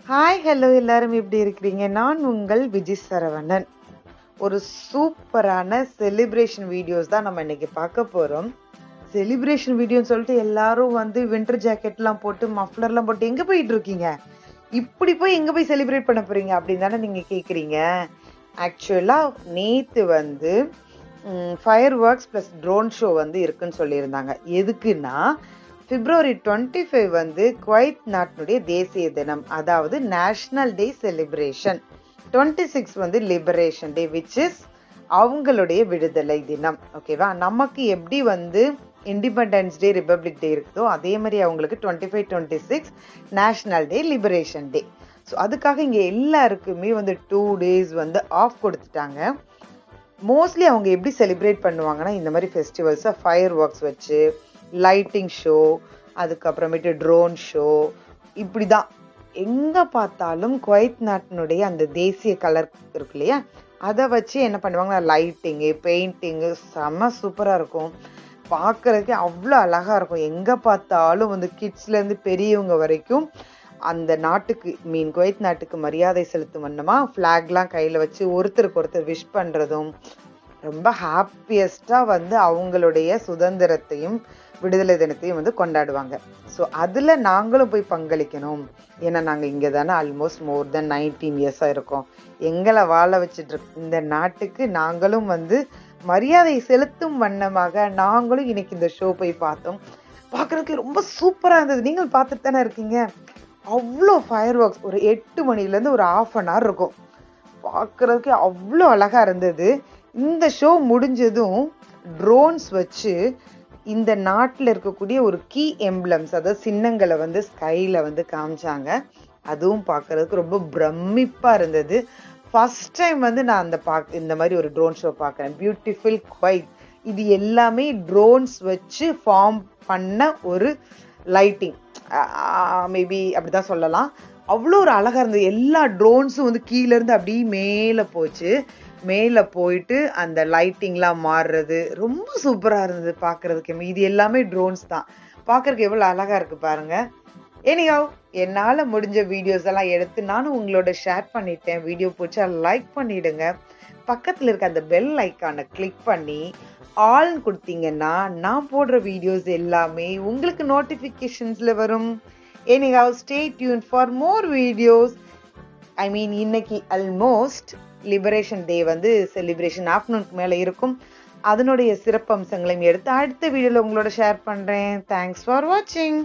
Hi hello எல்லாரும் எப்படி இருக்கிறீங்க? நான் உங்கள் விஜய் சரவணன். ஒரு சூப்பரான செலிப்ரேஷன் வீடியோஸ் தான் நம்ம இன்னைக்கு பார்க்க போறோம். செலிப்ரேஷன் வீடியோன்னு சொல்லிட்டு எல்லாரும் வின்டர் ஜாக்கெட்லாம் போட்டு மஃப்ளர்லாம் போட்டு எங்க போயிட்டு இருக்கீங்க? இப்படி போய் எங்க போய் செலிப்ரேட் பண்ண போறீங்க அப்படின்னு தானே நீங்க கேக்குறீங்க. ஆக்சுவலா நேத்து fire works plus drone show இருக்குன்னு சொல்லியிருந்தாங்க. எதுக்குன்னா பிப்ரவரி 25 குவைத் நாட்டினுடைய தேசிய தினம், அதாவது national day celebration. 26 liberation day, which is அவங்களுடைய விடுதலை தினம். ஓகேவா? நமக்கு எப்படி இண்டிபெண்டன்ஸ் டே, ரிபப்ளிக் டே இருக்குதோ அதே மாதிரி அவங்களுக்கு 25, 26 நேஷனல் டே, லிபரேஷன் டே. ஸோ அதுக்காக இங்க எல்லாருக்குமே 2 days ஆஃப் கொடுத்துட்டாங்க. மோஸ்ட்லி அவங்க எப்படி செலிப்ரேட் பண்ணுவாங்கன்னா, இந்த மாதிரி ஃபெஸ்டிவல்ஸை ஃபயர் ஒர்க்ஸ் வச்சு, லைட்டிங் ஷோ, அதுக்கப்புறமேட்டு ட்ரோன் ஷோ, இப்படிதான். எங்க பார்த்தாலும் குவைத் நாட்டினுடைய அந்த தேசிய கலர் இருக்கு இல்லையா, அதை வச்சு என்ன பண்ணுவாங்க, லைட்டிங்கு, பெயிண்டிங்கு செம்ம சூப்பரா இருக்கும். பார்க்கறதுக்கே அவ்வளோ அழகா இருக்கும். எங்க பார்த்தாலும் கிட்ஸ்ல இருந்து பெரியவங்க வரைக்கும் அந்த நாட்டுக்கு குவைத் நாட்டுக்கு மரியாதை செலுத்தும் வண்ணமா ஃபிளாக்லாம் கையில வச்சு ஒருத்தருக்கு ஒருத்தர் விஷ் பண்றதும், ரொம்ப ஹாப்பியஸ்டா அவங்களுடைய சுதந்திரத்தையும் விடுதலை தினத்தையும் கொண்டாடுவாங்க. ஸோ அதுல நாங்களும் போய் பங்களிக்கணும். ஏன்னா நாங்க இங்க தானே ஆல்மோஸ்ட் மோர் தென் 19 இயர்ஸா இருக்கோம். எங்களை வாழ வச்சுட்டு இருக்க இந்த நாட்டுக்கு நாங்களும் மரியாதை செலுத்தும் வண்ணமாக நாங்களும் இன்னைக்கு இந்த ஷோ போய் பார்த்தோம். பார்க்கறதுக்கு ரொம்ப சூப்பரா இருந்தது. நீங்கள் பார்த்துட்டு தானே இருக்கீங்க. அவ்வளோ ஃபயர் ஒர்க்ஸ் ஒரு 8 மணிலேருந்து ஒரு 1/2 hour இருக்கும். பார்க்கறதுக்கு அவ்வளோ அழகா இருந்தது. இந்த ஷோ முடிஞ்சதும் ட்ரோன்ஸ் வச்சு இந்த நாட்டில் இருக்கக்கூடிய ஒரு கீ எம்ப்ளம்ஸ், அதாவது சின்னங்களை ஸ்கைல காமிச்சாங்க. அதுவும் பார்க்கறதுக்கு ரொம்ப பிரமிப்பா இருந்தது. ஃபர்ஸ்ட் டைம் நான் இந்த மாதிரி ஒரு ட்ரோன் ஷோ பார்க்குறேன். Beautiful Kuwait. இது எல்லாமே ட்ரோன்ஸ் வச்சு ஃபார்ம் பண்ண ஒரு லைட்டிங், மேபி அப்படிதான் சொல்லலாம். அவ்வளோ ஒரு அழகா இருந்தது. எல்லா ட்ரோன்ஸும் கீழே இருந்து அப்படியே மேலே போச்சு. மேலே போயிட்டு அந்த லைட்டிங்லாம் மாறுறது ரொம்ப சூப்பரா இருந்தது பார்க்கறதுக்கு. இது எல்லாமே ட்ரோன்ஸ் தான். பார்க்கறதுக்கு எவ்வளோ அழகா இருக்கு பாருங்க. எனிஹவ், என்னால் முடிஞ்ச வீடியோஸ் எல்லாம் எடுத்து நானும் உங்களோட ஷேர் பண்ணிட்டேன். வீடியோ பிடிச்சா லைக் பண்ணிடுங்க. பக்கத்தில் இருக்க அந்த பெல் ஐக்கானை கிளிக் பண்ணி ஆல் கொடுத்தீங்கன்னா நான் போடுற வீடியோஸ் எல்லாமே உங்களுக்கு நோட்டிஃபிகேஷன்ஸ்ல வரும். Anyhow, stay tune for more videos. இன்னைக்கு ஆல்மோஸ்ட் லிபரேஷன் டே செலிப்ரேஷன் ஆஃப்டர்நூனுக்கு மேலே இருக்கும். அதனுடைய சிறப்பம்சங்களையும் எடுத்து அடுத்த வீடியோவில் உங்களோட ஷேர் பண்ணுறேன். தேங்க்ஸ் ஃபார் வாட்சிங்.